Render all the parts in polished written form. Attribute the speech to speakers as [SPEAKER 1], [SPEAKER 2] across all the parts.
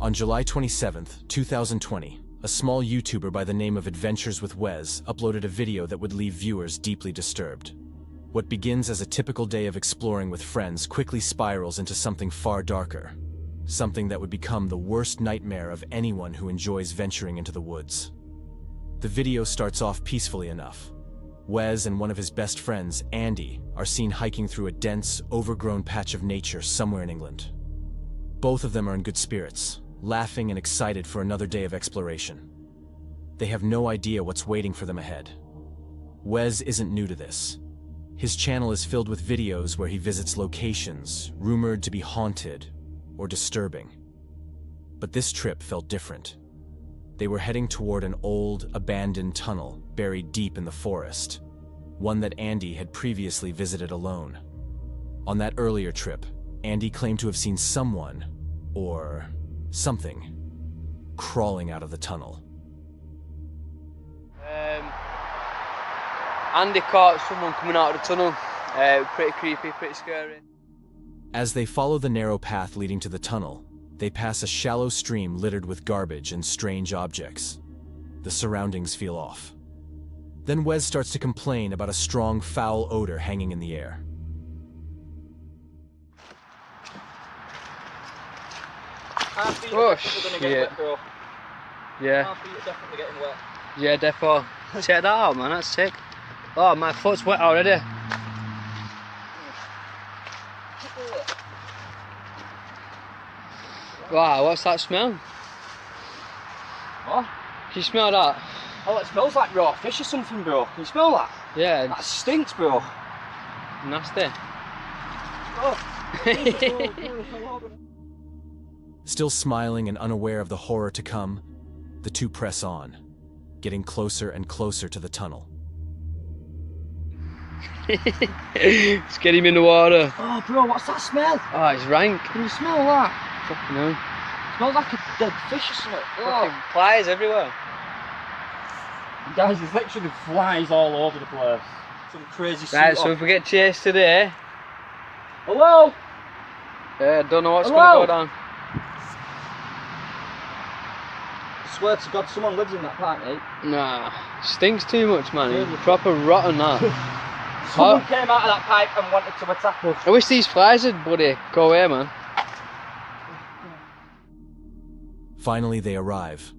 [SPEAKER 1] On July 27, 2020, a small YouTuber by the name of Adventures with Wes uploaded a video that would leave viewers deeply disturbed. What begins as a typical day of exploring with friends quickly spirals into something far darker. Something that would become the worst nightmare of anyone who enjoys venturing into the woods. The video starts off peacefully enough. Wes and one of his best friends, Andy, are seen hiking through a dense, overgrown patch of nature somewhere in England. Both of them are in good spirits, laughing and excited for another day of exploration. They have no idea what's waiting for them ahead. Wes isn't new to this. His channel is filled with videos where he visits locations rumored to be haunted or disturbing. But this trip felt different. They were heading toward an old, abandoned tunnel buried deep in the forest, one that Andy had previously visited alone. On that earlier trip, Andy claimed to have seen someone, or something, crawling out of the tunnel.
[SPEAKER 2] Andy caught someone coming out of the tunnel. Pretty creepy, pretty scary.
[SPEAKER 1] As they follow the narrow path leading to the tunnel, they pass a shallow stream littered with garbage and strange objects. The surroundings feel off. Then Wes starts to complain about a strong, foul odor hanging in the air.
[SPEAKER 2] Oh shit. Yeah.
[SPEAKER 3] Definitely getting wet.
[SPEAKER 2] Yeah, defo. Check that out, man, that's sick. Oh, my foot's wet already. Wow, what's that smell?
[SPEAKER 3] What?
[SPEAKER 2] Can you smell that?
[SPEAKER 3] Oh, it smells like raw fish or something, bro. Can you smell that?
[SPEAKER 2] Yeah.
[SPEAKER 3] That stinks, bro.
[SPEAKER 2] Nasty.
[SPEAKER 3] Oh.
[SPEAKER 1] Still smiling and unaware of the horror to come, the two press on, getting closer and closer to the tunnel.
[SPEAKER 2] Let's get him in the water.
[SPEAKER 3] Oh, bro, what's that smell?
[SPEAKER 2] Oh, it's rank.
[SPEAKER 3] Can you smell that?
[SPEAKER 2] Fucking hell.
[SPEAKER 3] Smells like a dead fish or something.
[SPEAKER 2] Fucking flies everywhere.
[SPEAKER 3] Guys, there's literally flies all over the place. Some crazy shit.
[SPEAKER 2] Right, so if we get chased today...
[SPEAKER 3] Hello?
[SPEAKER 2] Yeah, don't know what's
[SPEAKER 3] Hello?
[SPEAKER 2] going to go down.
[SPEAKER 3] I swear to God, someone lives in that park, mate.
[SPEAKER 2] Nah, stinks too much, man. It's proper rotten, that.
[SPEAKER 3] Someone came out of that pipe and wanted to attack us.
[SPEAKER 2] I wish these flies would, buddy. Go away, man.
[SPEAKER 1] Finally, they arrive.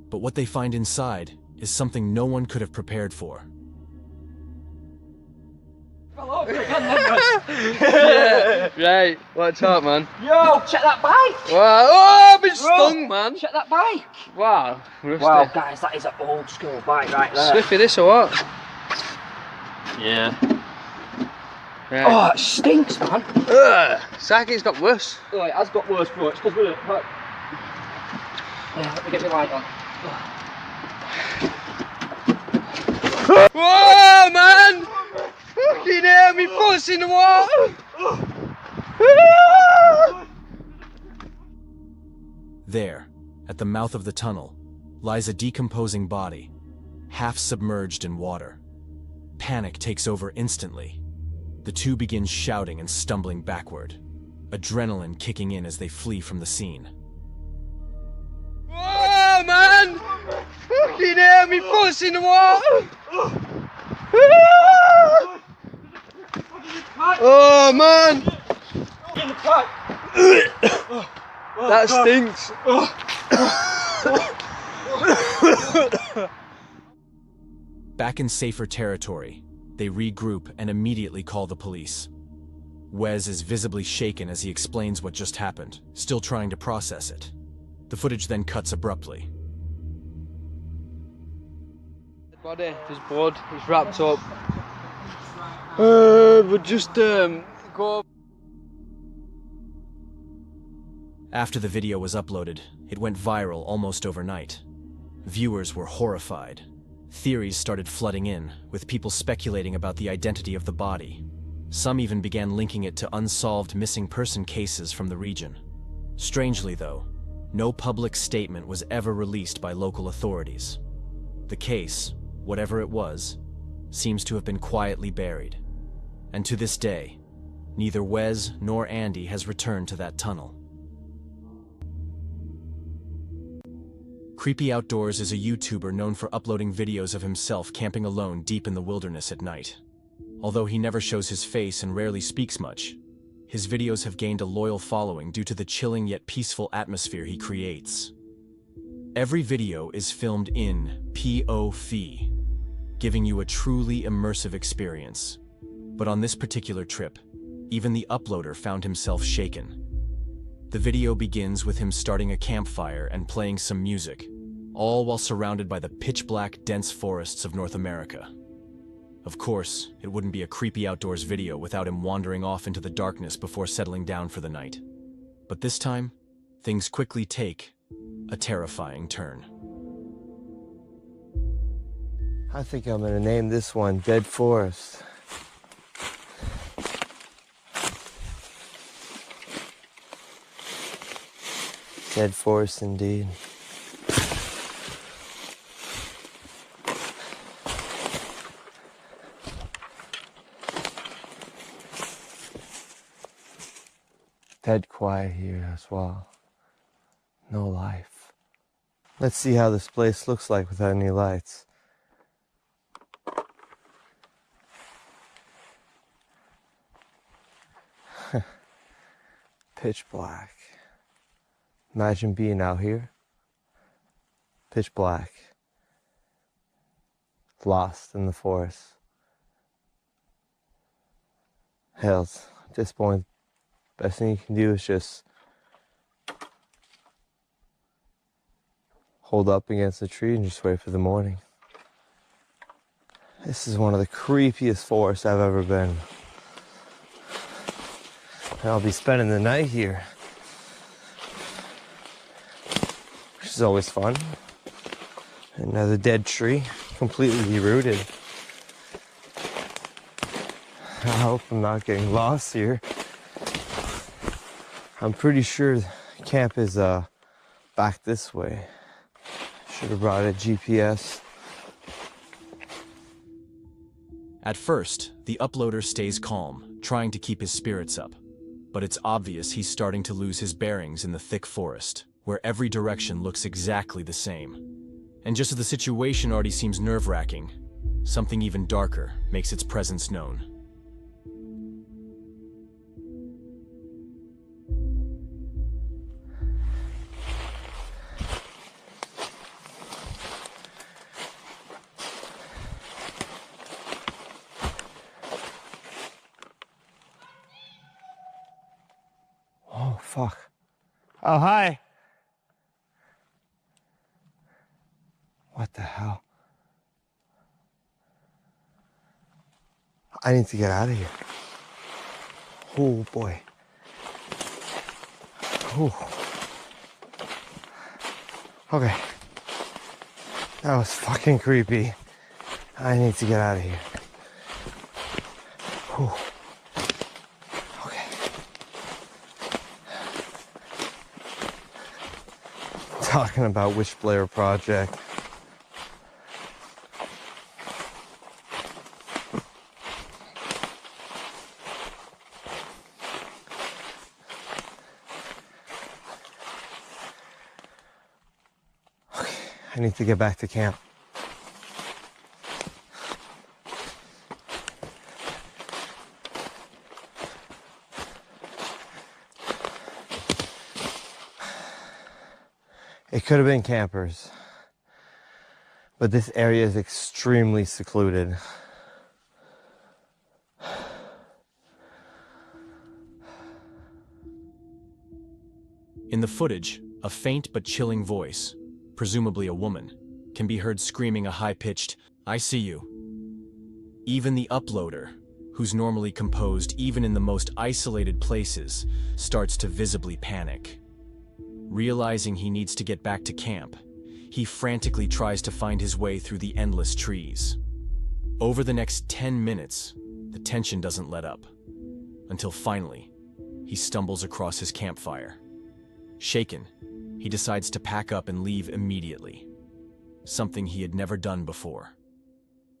[SPEAKER 1] But what they find inside is something no one could have prepared for.
[SPEAKER 3] Hello,
[SPEAKER 2] Yeah, right. Watch out, man.
[SPEAKER 3] Yo, check that bike!
[SPEAKER 2] Wow. Oh, I've been stung, man.
[SPEAKER 3] Check that bike!
[SPEAKER 2] Wow. Rusty.
[SPEAKER 3] Wow, guys, that is an old school bike right there.
[SPEAKER 2] Swiffy this or what?
[SPEAKER 3] Yeah.
[SPEAKER 2] Right.
[SPEAKER 3] Oh, it stinks, man.
[SPEAKER 2] Ugh. It's like it's got worse.
[SPEAKER 3] Oh, it has got worse, bro. It's because we're... Right. Yeah, let me get my light on.
[SPEAKER 2] Whoa, man! Fucking hell, me foot's in the water!
[SPEAKER 1] There, at the mouth of the tunnel, lies a decomposing body, half submerged in water. Panic takes over instantly. The two begin shouting and stumbling backward, adrenaline kicking in as they flee from the scene.
[SPEAKER 2] Whoa, man! Fucking hell, me foot's in the water! Oh, man!
[SPEAKER 3] In the pipe!
[SPEAKER 2] That stinks.
[SPEAKER 1] Back in safer territory, they regroup and immediately call the police. Wes is visibly shaken as he explains what just happened, still trying to process it. The footage then cuts abruptly.
[SPEAKER 2] Body, his blood, he's wrapped up. We'll just go.
[SPEAKER 1] After the video was uploaded, it went viral almost overnight. Viewers were horrified. Theories started flooding in, with people speculating about the identity of the body. Some even began linking it to unsolved missing person cases from the region. Strangely, though, no public statement was ever released by local authorities. The case, whatever it was, seems to have been quietly buried. And to this day, neither Wes nor Andy has returned to that tunnel. Creepy Outdoors is a YouTuber known for uploading videos of himself camping alone deep in the wilderness at night. Although he never shows his face and rarely speaks much, his videos have gained a loyal following due to the chilling yet peaceful atmosphere he creates. Every video is filmed in POV, giving you a truly immersive experience. But on this particular trip, even the uploader found himself shaken. The video begins with him starting a campfire and playing some music, all while surrounded by the pitch-black, dense forests of North America. Of course, it wouldn't be a Creepy Outdoors video without him wandering off into the darkness before settling down for the night. But this time, things quickly take a terrifying turn.
[SPEAKER 4] I think I'm gonna name this one Dead Forest. Dead forest indeed. Dead quiet here as well. No life. Let's see how this place looks like without any lights. Pitch black. Imagine being out here. Pitch black. Lost in the forest. Hell, at this point, best thing you can do is just hold up against the tree and just wait for the morning. This is one of the creepiest forests I've ever been. And I'll be spending the night here, which is always fun. Another dead tree, completely rooted. I hope I'm not getting lost here. I'm pretty sure camp is back this way. Should have brought a GPS.
[SPEAKER 1] At first, the uploader stays calm, trying to keep his spirits up. But it's obvious he's starting to lose his bearings in the thick forest, where every direction looks exactly the same. And just as the situation already seems nerve-wracking, something even darker makes its presence known.
[SPEAKER 4] Oh, fuck. Oh, hi. What the hell? I need to get out of here. Oh, boy. Oh. Okay. That was fucking creepy. I need to get out of here. Oh. Talking about Wishblair Project. Okay, I need to get back to camp. It could have been campers, but this area is extremely secluded.
[SPEAKER 1] In the footage, a faint but chilling voice, presumably a woman, can be heard screaming a high-pitched, "I see you." Even the uploader, who's normally composed even in the most isolated places, starts to visibly panic. Realizing he needs to get back to camp, he frantically tries to find his way through the endless trees. Over the next 10 minutes, the tension doesn't let up, until finally, he stumbles across his campfire. Shaken, he decides to pack up and leave immediately, something he had never done before.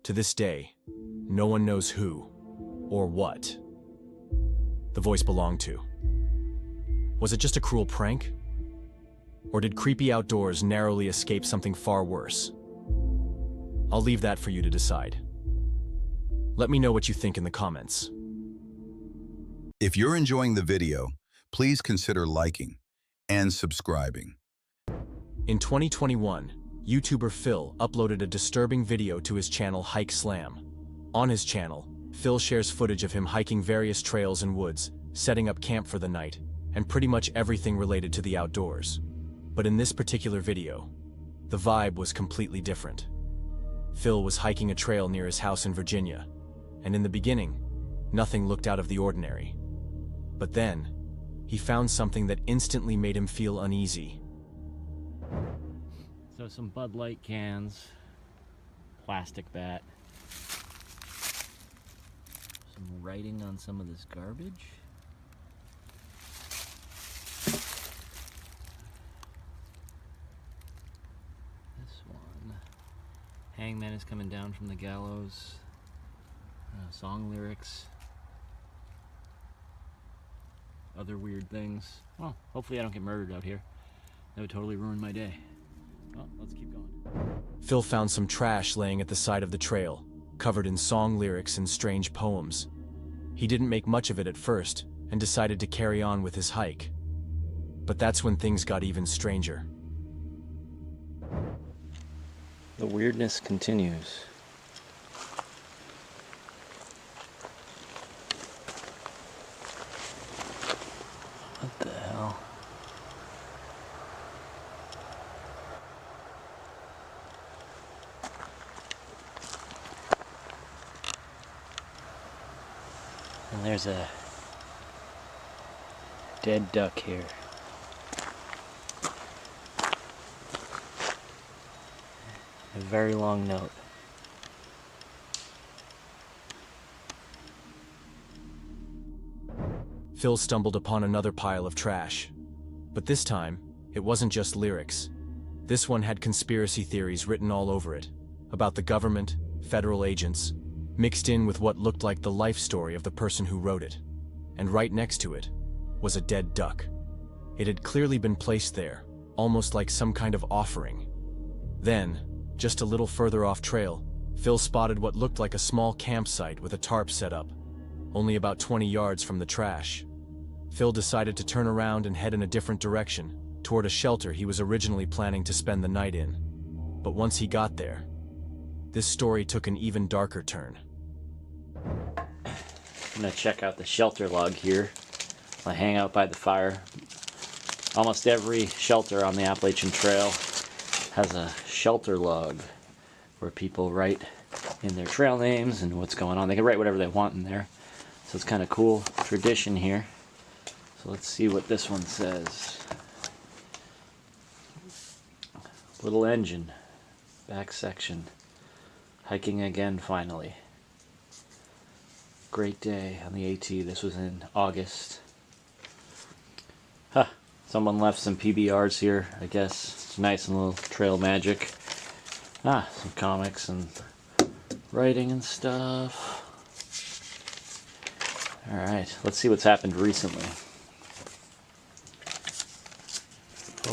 [SPEAKER 1] To this day, no one knows who or what the voice belonged to. Was it just a cruel prank? Or did creepy outdoors narrowly escape something far worse? I'll leave that for you to decide. Let me know what you think in the comments.
[SPEAKER 5] If you're enjoying the video, please consider liking and subscribing.
[SPEAKER 1] In 2021, YouTuber Phil uploaded a disturbing video to his channel Hike Slam. On his channel, Phil shares footage of him hiking various trails and woods, setting up camp for the night, and pretty much everything related to the outdoors. But in this particular video, the vibe was completely different. Phil was hiking a trail near his house in Virginia, and in the beginning, nothing looked out of the ordinary. But then, he found something that instantly made him feel uneasy.
[SPEAKER 6] So some Bud Light cans, plastic bat, some writing on some of this garbage. This one, hangman is coming down from the gallows, song lyrics, other weird things. Well, hopefully I don't get murdered out here. That would totally ruin my day. Well, let's keep going.
[SPEAKER 1] Phil found some trash laying at the side of the trail, covered in song lyrics and strange poems. He didn't make much of it at first, and decided to carry on with his hike. But that's when things got even stranger.
[SPEAKER 6] The weirdness continues. What the hell? And there's a dead duck here. A very long note.
[SPEAKER 1] Phil stumbled upon another pile of trash. But this time, it wasn't just lyrics. This one had conspiracy theories written all over it, about the government, federal agents, mixed in with what looked like the life story of the person who wrote it. And right next to it was a dead duck. It had clearly been placed there, almost like some kind of offering. Then, just a little further off trail, Phil spotted what looked like a small campsite with a tarp set up, only about 20 yards from the trash. Phil decided to turn around and head in a different direction, toward a shelter he was originally planning to spend the night in. But once he got there, this story took an even darker turn.
[SPEAKER 6] I'm gonna check out the shelter log here. I hang out by the fire. Almost every shelter on the Appalachian Trail has a shelter log where people write in their trail names and what's going on. They can write whatever they want in there. So it's kind of cool tradition here. So let's see what this one says. Little engine, back section. Hiking again finally. Great day on the AT. This was in August. Huh. Someone left some PBRs here, I guess. It's nice and little trail magic. Ah, some comics and writing and stuff. Alright, let's see what's happened recently.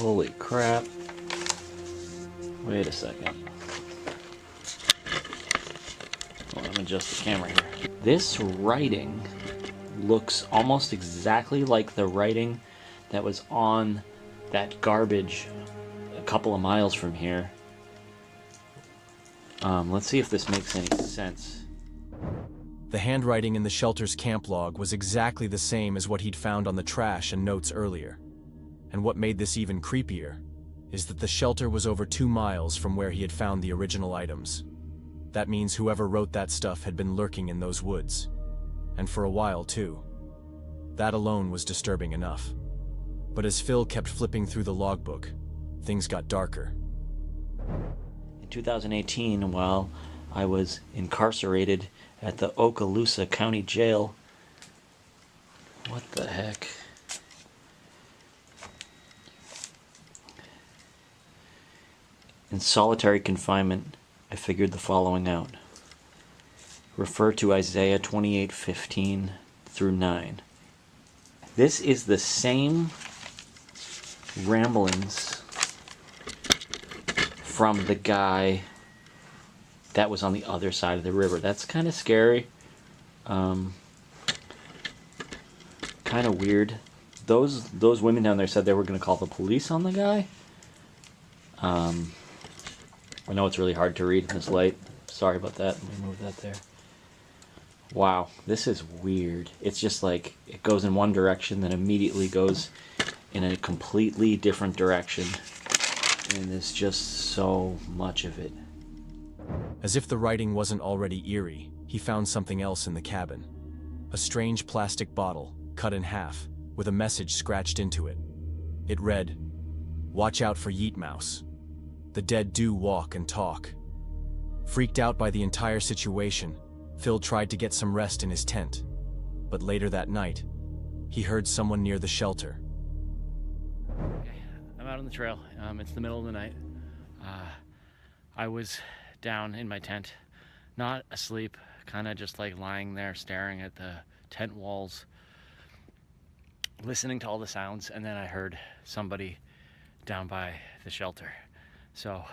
[SPEAKER 6] Holy crap. Wait a second. Let me adjust the camera here. This writing looks almost exactly like the writing that was on that garbage a couple of miles from here. Let's see if this makes any sense.
[SPEAKER 1] The handwriting in the shelter's camp log was exactly the same as what he'd found on the trash and notes earlier. And what made this even creepier is that the shelter was over 2 miles from where he had found the original items. That means whoever wrote that stuff had been lurking in those woods. And for a while, too. That alone was disturbing enough. But as Phil kept flipping through the logbook, things got darker.
[SPEAKER 6] In 2018, while I was incarcerated at the Okaloosa County Jail, what the heck? In solitary confinement, I figured the following out. Refer to Isaiah 28:15 through 9. This is the same ramblings from the guy that was on the other side of the river. That's kind of scary. Kind of weird. Those women down there said they were going to call the police on the guy. I know it's really hard to read in this light. Sorry about that. Let me move that there. Wow, this is weird. It's just like it goes in one direction, then immediately goes in a completely different direction. And there's just so much of it.
[SPEAKER 1] As if the writing wasn't already eerie, he found something else in the cabin. A strange plastic bottle, cut in half, with a message scratched into it. It read, "Watch out for Yeet Mouse. The dead do walk and talk." Freaked out by the entire situation, Phil tried to get some rest in his tent. But later that night, he heard someone near the shelter.
[SPEAKER 6] Okay, I'm out on the trail. It's the middle of the night. I was down in my tent, not asleep, kind of just like lying there staring at the tent walls, listening to all the sounds, and then I heard somebody down by the shelter. So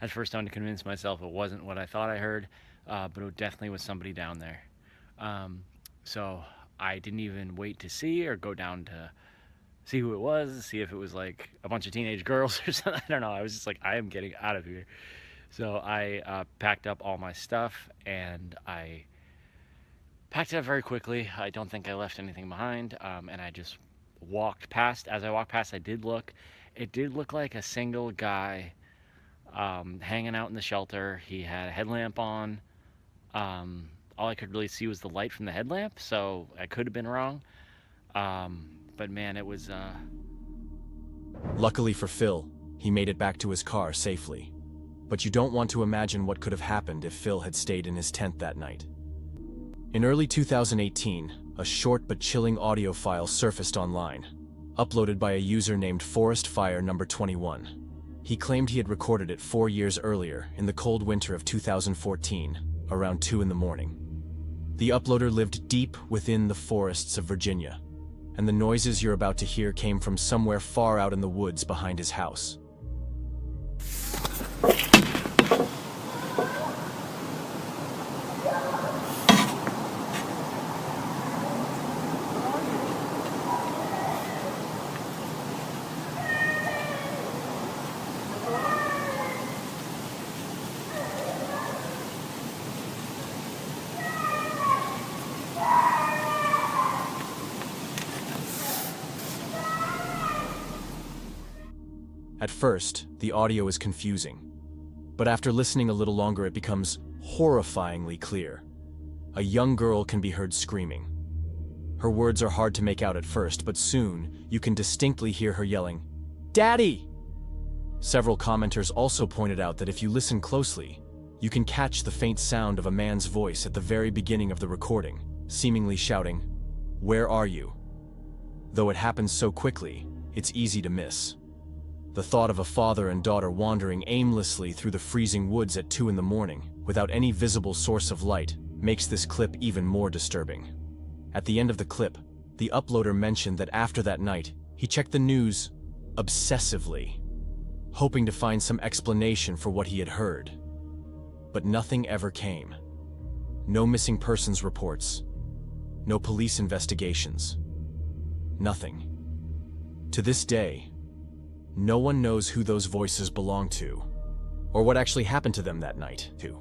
[SPEAKER 6] at first I had to convince myself it wasn't what I thought I heard, but it definitely was somebody down there. So I didn't even wait to see or go down to see who it was, see if it was like a bunch of teenage girls or something. I don't know. I was just like, I am getting out of here. So I packed up all my stuff, and I packed it up very quickly. I don't think I left anything behind, and I just walked past. As I walked past, I did look. It did look like a single guy hanging out in the shelter. He had a headlamp on. All I could really see was the light from the headlamp, so I could have been wrong. But man, it was...
[SPEAKER 1] Luckily for Phil, he made it back to his car safely. But you don't want to imagine what could have happened if Phil had stayed in his tent that night. In early 2018, a short but chilling audio file surfaced online, uploaded by a user named Forest Fire number 21. He claimed he had recorded it 4 years earlier, in the cold winter of 2014, around 2 in the morning. The uploader lived deep within the forests of Virginia, and the noises you're about to hear came from somewhere far out in the woods behind his house. At first, the audio is confusing, but after listening a little longer it becomes horrifyingly clear. A young girl can be heard screaming. Her words are hard to make out at first, but soon you can distinctly hear her yelling, "Daddy!" Several commenters also pointed out that if you listen closely, you can catch the faint sound of a man's voice at the very beginning of the recording, seemingly shouting, "Where are you?" Though it happens so quickly, it's easy to miss. The thought of a father and daughter wandering aimlessly through the freezing woods at 2 in the morning, without any visible source of light, makes this clip even more disturbing. At the end of the clip, the uploader mentioned that after that night, he checked the news obsessively, hoping to find some explanation for what he had heard. But nothing ever came. No missing persons reports. No police investigations. Nothing. To this day, no one knows who those voices belong to, or what actually happened to them that night, too.